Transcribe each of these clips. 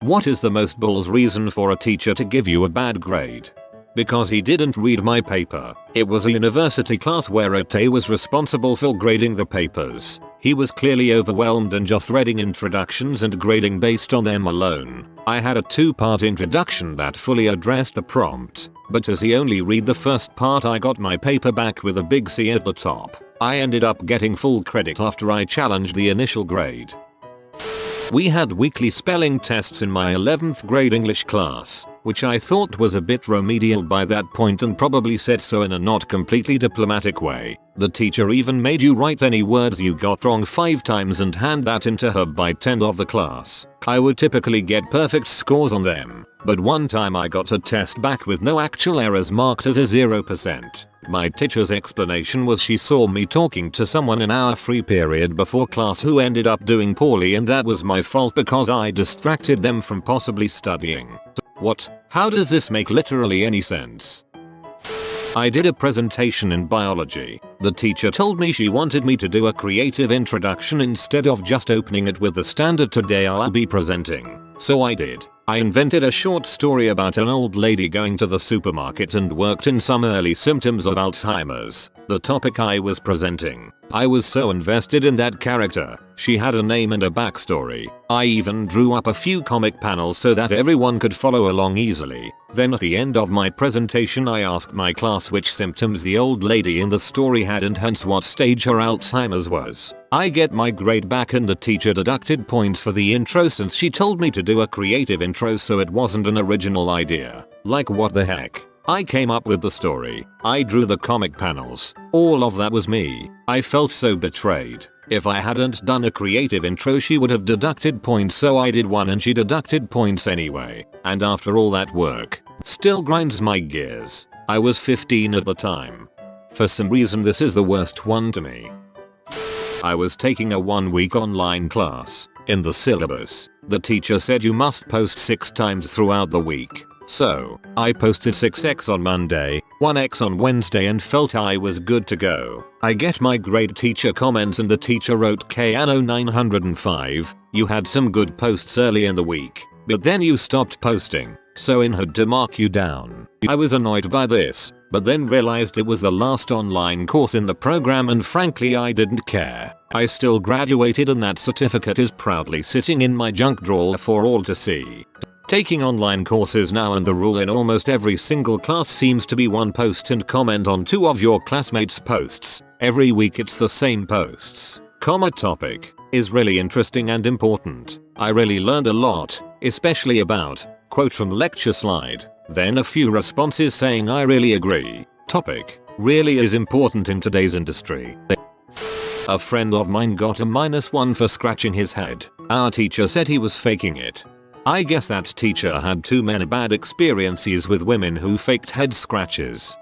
What is the most bull's reason for a teacher to give you a bad grade? Because he didn't read my paper. It was a university class where a Tay was responsible for grading the papers. He was clearly overwhelmed and just reading introductions and grading based on them alone. I had a 2-part introduction that fully addressed the prompt, but as he only read the first part I got my paper back with a big C at the top. I ended up getting full credit after I challenged the initial grade. We had weekly spelling tests in my 11th grade English class, which I thought was a bit remedial by that point and probably said so in a not completely diplomatic way. The teacher even made you write any words you got wrong 5 times and hand that into her by 10 of the class. I would typically get perfect scores on them, but one time I got a test back with no actual errors marked as a 0%. My teacher's explanation was she saw me talking to someone in our free period before class who ended up doing poorly and that was my fault because I distracted them from possibly studying. What? How does this make literally any sense? I did a presentation in biology. The teacher told me she wanted me to do a creative introduction instead of just opening it with the standard "today I'll be presenting." So I did. I invented a short story about an old lady going to the supermarket and worked in some early symptoms of Alzheimer's, the topic I was presenting. I was so invested in that character. She had a name and a backstory. I even drew up a few comic panels so that everyone could follow along easily. Then at the end of my presentation I asked my class which symptoms the old lady in the story had and hence what stage her Alzheimer's was. I get my grade back and the teacher deducted points for the intro since she told me to do a creative intro so it wasn't an original idea. Like what the heck? I came up with the story. I drew the comic panels. All of that was me. I felt so betrayed. If I hadn't done a creative intro she would have deducted points so I did one and she deducted points anyway. And after all that work, still grinds my gears. I was 15 at the time. For some reason this is the worst one to me. I was taking a 1-week online class. In the syllabus, the teacher said you must post 6 times throughout the week. So, I posted 6x on Monday, 1x on Wednesday and felt I was good to go. I get my grade teacher comments and the teacher wrote Kano 905, you had some good posts early in the week, but then you stopped posting, so in had to mark you down. I was annoyed by this, but then realized it was the last online course in the program and frankly I didn't care. I still graduated and that certificate is proudly sitting in my junk drawer for all to see. Taking online courses now and the rule in almost every single class seems to be one post and comment on 2 of your classmates' posts. Every week it's the same posts. Topic is really interesting and important. I really learned a lot, especially about, quote from lecture slide, then a few responses saying I really agree. Topic really is important in today's industry. A friend of mine got a -1 for scratching his head. Our teacher said he was faking it. I guess that teacher had too many bad experiences with women who faked head scratches.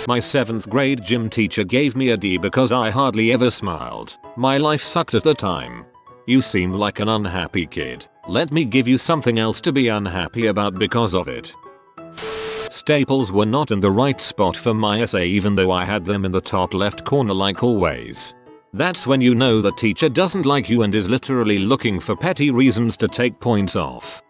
My 7th grade gym teacher gave me a D because I hardly ever smiled. My life sucked at the time. You seem like an unhappy kid. Let me give you something else to be unhappy about because of it. Staples were not in the right spot for my essay even though I had them in the top left corner like always. That's when you know the teacher doesn't like you and is literally looking for petty reasons to take points off.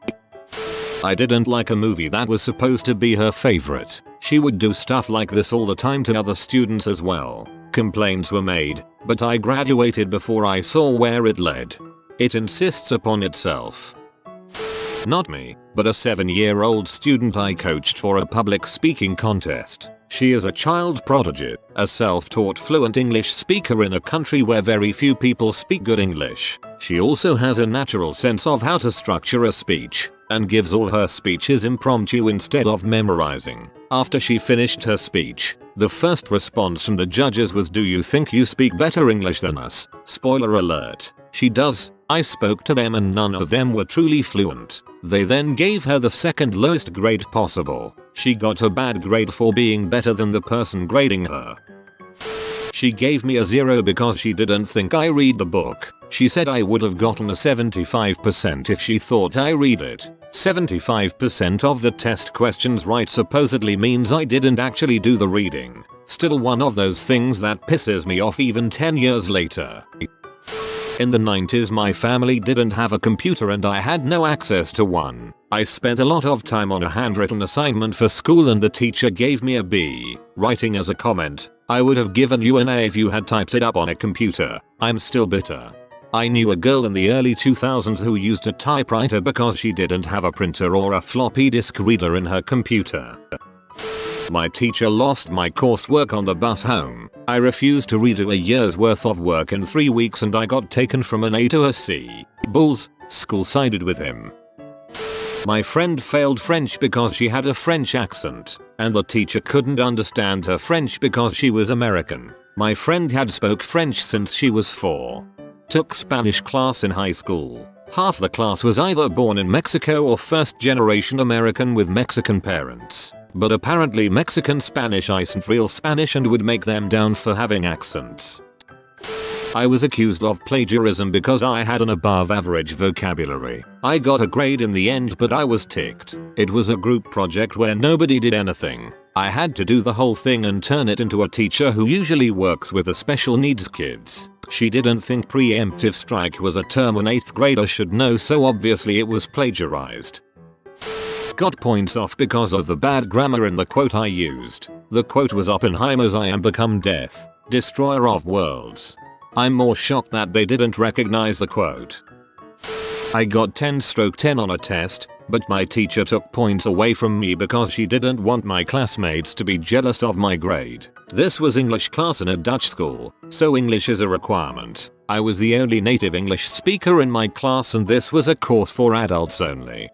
I didn't like a movie that was supposed to be her favorite. She would do stuff like this all the time to other students as well. Complaints were made, but I graduated before I saw where it led. It insists upon itself. Not me, but a 7-year-old student I coached for a public speaking contest. She is a child prodigy, a self-taught fluent English speaker in a country where very few people speak good English. She also has a natural sense of how to structure a speech, and gives all her speeches impromptu instead of memorizing. After she finished her speech, the first response from the judges was, "Do you think you speak better English than us?" Spoiler alert, she does. I spoke to them and none of them were truly fluent. They then gave her the second lowest grade possible. She got a bad grade for being better than the person grading her. She gave me a 0 because she didn't think I read the book. She said I would have gotten a 75% if she thought I read it. 75% of the test questions right supposedly means I didn't actually do the reading. Still one of those things that pisses me off even 10 years later. In the 90s my family didn't have a computer and I had no access to one. I spent a lot of time on a handwritten assignment for school and the teacher gave me a B, writing as a comment, "I would have given you an A if you had typed it up on a computer." I'm still bitter. I knew a girl in the early 2000s who used a typewriter because she didn't have a printer or a floppy disk reader in her computer. My teacher lost my coursework on the bus home. I refused to redo a year's worth of work in 3 weeks and I got taken from an A to a C. Bulls, school sided with him. My friend failed French because she had a French accent, and the teacher couldn't understand her French because she was American. My friend had spoke French since she was 4. Took Spanish class in high school. Half the class was either born in Mexico or first generation American with Mexican parents. But apparently Mexican Spanish isn't real Spanish and would make them down for having accents. I was accused of plagiarism because I had an above average vocabulary. I got a grade in the end but I was ticked. It was a group project where nobody did anything. I had to do the whole thing and turn it into a teacher who usually works with the special needs kids. She didn't think preemptive strike was a term an 8th grader should know, so obviously it was plagiarized. Got points off because of the bad grammar in the quote I used. The quote was Oppenheimer's "I am become death, destroyer of worlds." I'm more shocked that they didn't recognize the quote. I got 10/10 on a test, but my teacher took points away from me because she didn't want my classmates to be jealous of my grade. This was English class in a Dutch school, so English is a requirement. I was the only native English speaker in my class and this was a course for adults only.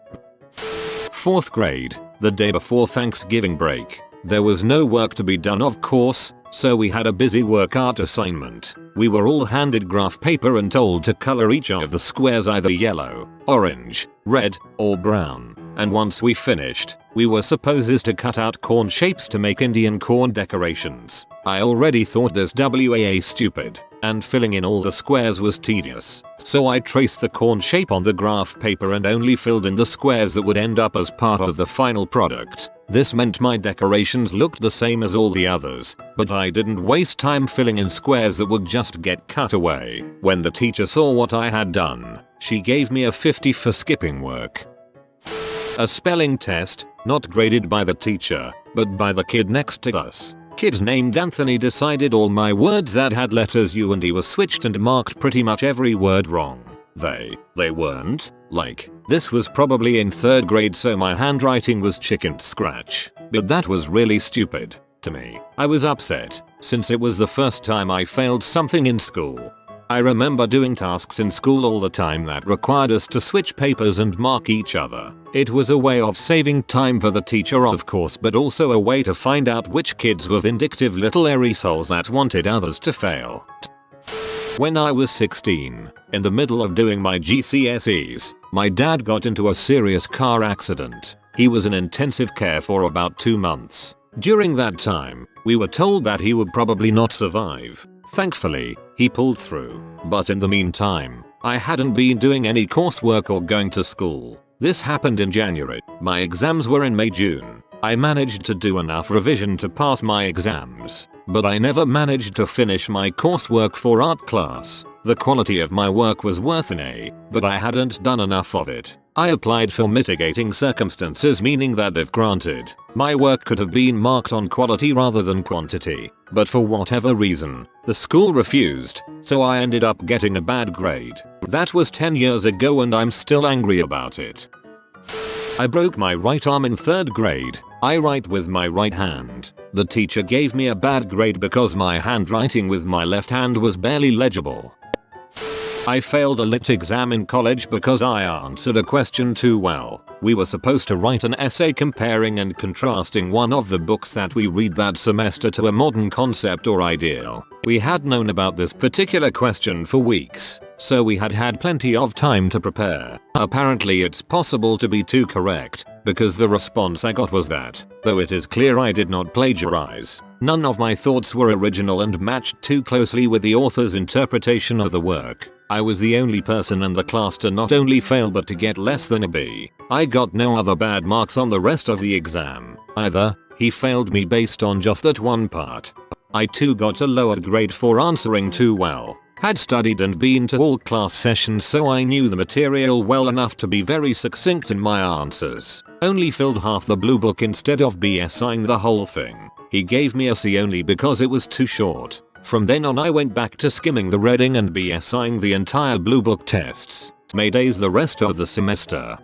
4th grade, the day before Thanksgiving break. There was no work to be done of course, so we had a Busywork art assignment. We were all handed graph paper and told to color each of the squares either yellow, orange, red, or brown. And once we finished, we were supposed to cut out corn shapes to make Indian corn decorations. I already thought this was stupid, and filling in all the squares was tedious. So I traced the corn shape on the graph paper and only filled in the squares that would end up as part of the final product. This meant my decorations looked the same as all the others, but I didn't waste time filling in squares that would just get cut away. When the teacher saw what I had done, she gave me a 50 for skipping work. A spelling test, not graded by the teacher, but by the kid next to us. Kid named Anthony decided all my words that had letters U and E were switched and marked pretty much every word wrong. They weren't. Like, this was probably in 3rd grade so my handwriting was chicken scratch. But that was really stupid to me. I was upset, since it was the first time I failed something in school. I remember doing tasks in school all the time that required us to switch papers and mark each other. It was a way of saving time for the teacher of course, but also a way to find out which kids were vindictive little assholes that wanted others to fail. When I was 16, in the middle of doing my GCSEs, my dad got into a serious car accident. He was in intensive care for about 2 months. During that time, we were told that he would probably not survive. Thankfully, he pulled through. But in the meantime, I hadn't been doing any coursework or going to school. This happened in January. My exams were in May-June. I managed to do enough revision to pass my exams, but I never managed to finish my coursework for art class. The quality of my work was worth an A, but I hadn't done enough of it. I applied for mitigating circumstances, meaning that if granted, my work could have been marked on quality rather than quantity. But for whatever reason, the school refused, so I ended up getting a bad grade. That was 10 years ago and I'm still angry about it. I broke my right arm in 3rd grade. I write with my right hand. The teacher gave me a bad grade because my handwriting with my left hand was barely legible. I failed a lit exam in college because I answered a question too well. We were supposed to write an essay comparing and contrasting one of the books that we read that semester to a modern concept or ideal. We had known about this particular question for weeks, so we had plenty of time to prepare. Apparently it's possible to be too correct, because the response I got was that, though it is clear I did not plagiarize, none of my thoughts were original and matched too closely with the author's interpretation of the work. I was the only person in the class to not only fail but to get less than a B. I got no other bad marks on the rest of the exam either. He failed me based on just that one part. I too got a lower grade for answering too well. Had studied and been to all class sessions, so I knew the material well enough to be very succinct in my answers. Only filled half the blue book instead of BSing the whole thing. He gave me a C only because it was too short. From then on I went back to skimming the reading and BSing the entire blue book tests. Made A's the rest of the semester.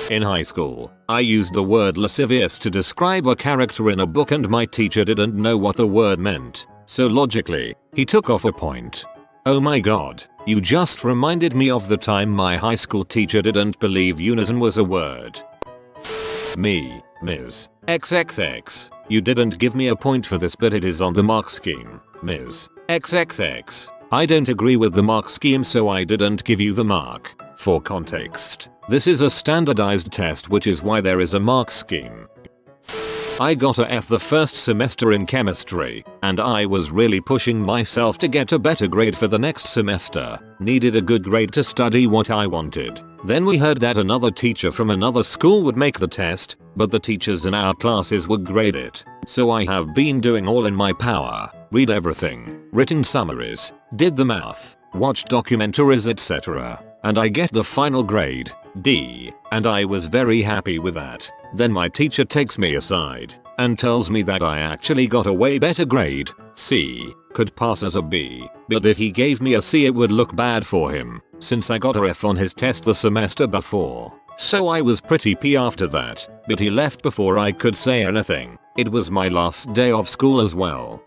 In high school, I used the word lascivious to describe a character in a book and my teacher didn't know what the word meant. So logically, he took off a point. Oh my god, you just reminded me of the time my high school teacher didn't believe unison was a word. Me, Ms. XXX, you didn't give me a point for this but it is on the mark scheme, Ms. XXX. I don't agree with the mark scheme so I didn't give you the mark. For context, this is a standardized test which is why there is a mark scheme. I got a F the first semester in chemistry, and I was really pushing myself to get a better grade for the next semester. Needed a good grade to study what I wanted. Then we heard that another teacher from another school would make the test, but the teachers in our classes would grade it. So I have been doing all in my power. Read everything, written summaries, did the math, watched documentaries etc. And I get the final grade, D, and I was very happy with that. Then my teacher takes me aside and tells me that I actually got a way better grade, C, could pass as a B, but if he gave me a C it would look bad for him, since I got a F on his test the semester before. So I was pretty P after that, but he left before I could say anything. It was my last day of school as well.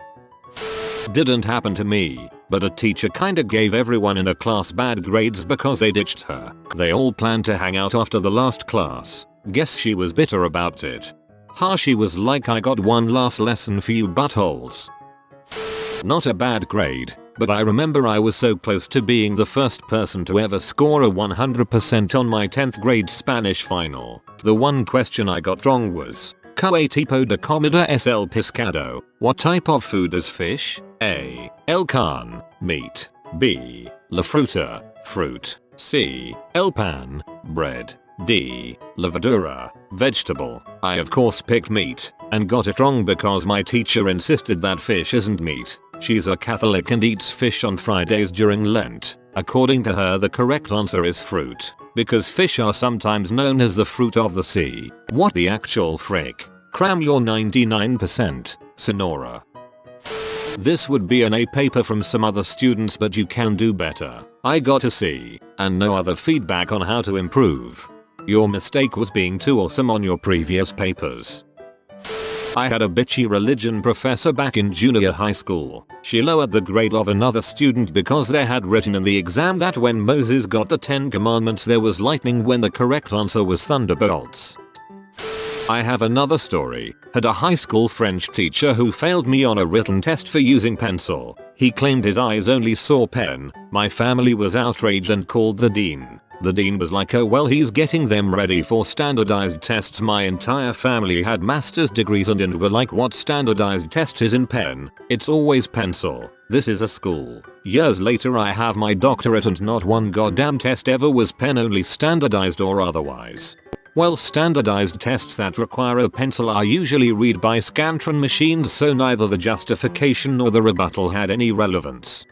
Didn't happen to me, but a teacher kinda gave everyone in a class bad grades because they ditched her. They all planned to hang out after the last class. Guess she was bitter about it. She was like, I got one last lesson for you buttholes. Not a bad grade, but I remember I was so close to being the first person to ever score a 100% on my 10th grade Spanish final. The one question I got wrong was, ¿Qué tipo de comida es el pescado? What type of food is fish? A. El carne, meat. B. La fruta, fruit. C. El pan, bread. D. La verdura, vegetable. I of course picked meat, and got it wrong because my teacher insisted that fish isn't meat. She's a Catholic and eats fish on Fridays during Lent. According to her the correct answer is fruit, because fish are sometimes known as the fruit of the sea. What the actual frick? Cram your 99%, Sonora. This would be an A paper from some other students but you can do better. I got a C, and no other feedback on how to improve. Your mistake was being too awesome on your previous papers. I had a bitchy religion professor back in junior high school. She lowered the grade of another student because they had written in the exam that when Moses got the 10 commandments there was lightning when the correct answer was thunderbolts. I have another story. Had a high school French teacher who failed me on a written test for using pencil. He claimed his eyes only saw pen. My family was outraged and called the dean. The dean was like, oh well, he's getting them ready for standardized tests. My entire family had master's degrees and were like, what standardized test is in pen? It's always pencil. This is a school. Years later I have my doctorate and not one goddamn test ever was pen only, standardized or otherwise. Well, standardized tests that require a pencil are usually read by Scantron machines, so neither the justification nor the rebuttal had any relevance.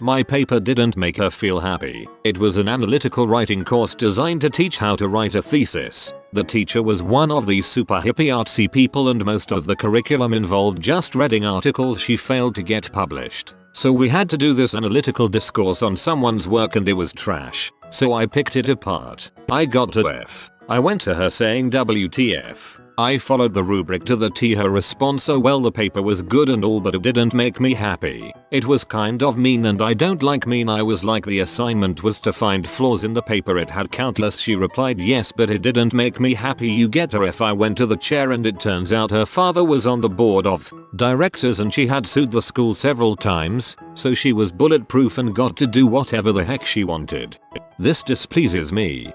My paper didn't make her feel happy. It was an analytical writing course designed to teach how to write a thesis. The teacher was one of these super hippie artsy people and most of the curriculum involved just reading articles she failed to get published. So we had to do this analytical discourse on someone's work and it was trash. So I picked it apart. I got a F. I went to her saying WTF. I followed the rubric to the T. Her response, oh well, the paper was good and all but it didn't make me happy. It was kind of mean and I don't like mean. I was like, the assignment was to find flaws in the paper, it had countless. She replied, yes but it didn't make me happy. You get her F. I went to the chair and it turns out her father was on the board of directors and she had sued the school several times, so she was bulletproof and got to do whatever the heck she wanted. This displeases me.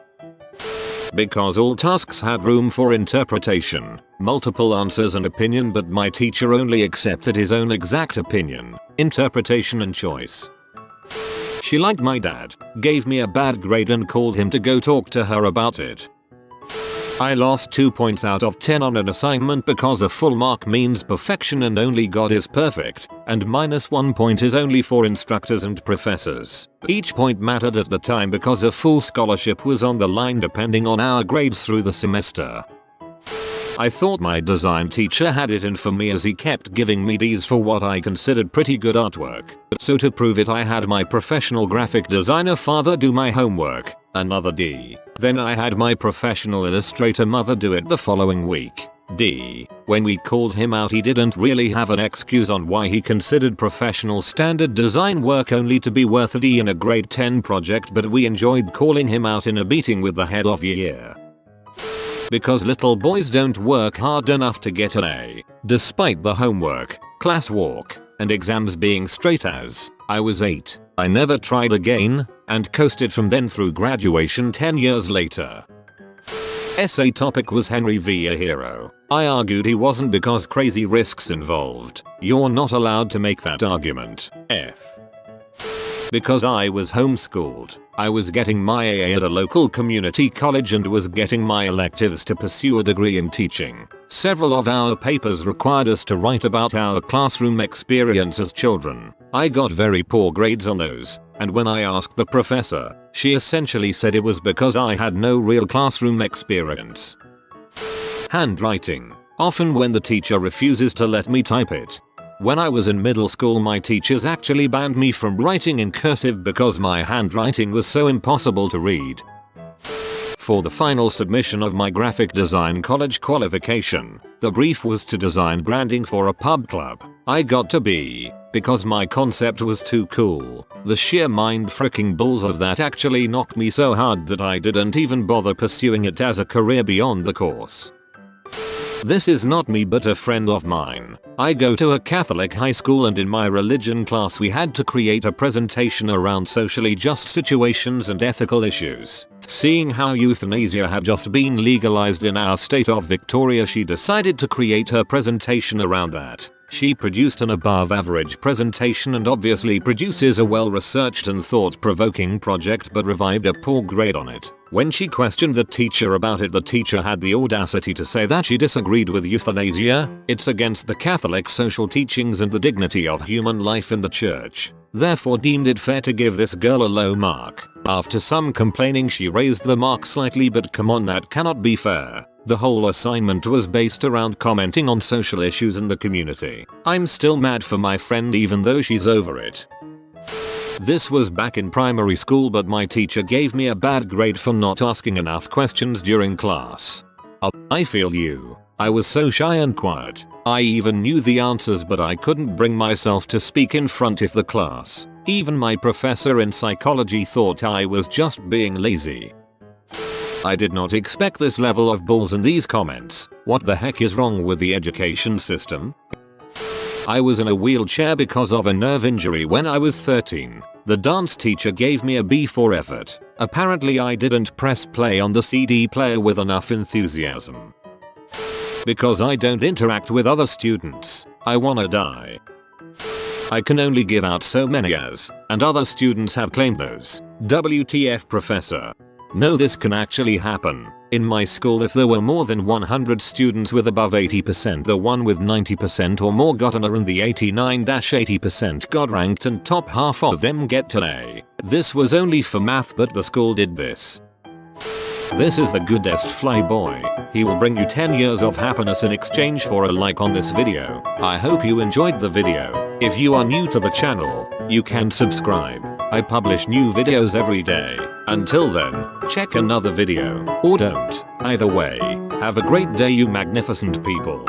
Because all tasks had room for interpretation, multiple answers and opinion, but my teacher only accepted his own exact opinion, interpretation and choice. She liked my dad, gave me a bad grade and called him to go talk to her about it. I lost 2 points out of 10 on an assignment because a full mark means perfection and only God is perfect, and -1 point is only for instructors and professors. Each point mattered at the time because a full scholarship was on the line depending on our grades through the semester. I thought my design teacher had it in for me as he kept giving me Ds for what I considered pretty good artwork. So to prove it I had my professional graphic designer father do my homework, another D. Then I had my professional illustrator mother do it the following week, D. When we called him out he didn't really have an excuse on why he considered professional standard design work only to be worth a D in a grade 10 project, but we enjoyed calling him out in a meeting with the head of year. Because little boys don't work hard enough to get an A, despite the homework, class walk, and exams being straight A's. I was 8, I never tried again, and coasted from then through graduation 10 years later. Essay topic was Henry v. a hero. I argued he wasn't because crazy risks involved. You're not allowed to make that argument. F. Because I was homeschooled, I was getting my AA at a local community college and was getting my electives to pursue a degree in teaching. Several of our papers required us to write about our classroom experience as children. I got very poor grades on those, and when I asked the professor, she essentially said it was because I had no real classroom experience. Handwriting. Often when the teacher refuses to let me type it. When I was in middle school my teachers actually banned me from writing in cursive because my handwriting was so impossible to read. For the final submission of my graphic design college qualification, the brief was to design branding for a pub club. I got a B, because my concept was too cool. The sheer mind fricking balls of that actually knocked me so hard that I didn't even bother pursuing it as a career beyond the course. This is not me but a friend of mine. I go to a Catholic high school and in my religion class we had to create a presentation around socially just situations and ethical issues. Seeing how euthanasia had just been legalized in our state of Victoria, she decided to create her presentation around that. She produced an above average presentation and obviously produces a well researched and thought provoking project, but revived a poor grade on it. When she questioned the teacher about it, the teacher had the audacity to say that she disagreed with euthanasia. It's against the Catholic social teachings and the dignity of human life in the church. Therefore deemed it fair to give this girl a low mark. After some complaining she raised the mark slightly, but come on, that cannot be fair. The whole assignment was based around commenting on social issues in the community. I'm still mad for my friend even though she's over it. This was back in primary school, but my teacher gave me a bad grade for not asking enough questions during class. I feel you. I was so shy and quiet. I even knew the answers but I couldn't bring myself to speak in front of the class. Even my professor in psychology thought I was just being lazy. I did not expect this level of balls in these comments. What the heck is wrong with the education system? I was in a wheelchair because of a nerve injury when I was 13. The dance teacher gave me a B for effort. Apparently I didn't press play on the CD player with enough enthusiasm. Because I don't interact with other students, I wanna die. I can only give out so many A's, and other students have claimed those. WTF professor. No, this can actually happen. In my school if there were more than 100 students with above 80%, the one with 90% or more got an A and the 89-80% got ranked and top half of them get an A. This was only for math but the school did this. This is the goodest flyboy. He will bring you 10 years of happiness in exchange for a like on this video. I hope you enjoyed the video. If you are new to the channel, you can subscribe. I publish new videos every day. Until then, check another video, or don't. Either way, have a great day you magnificent people.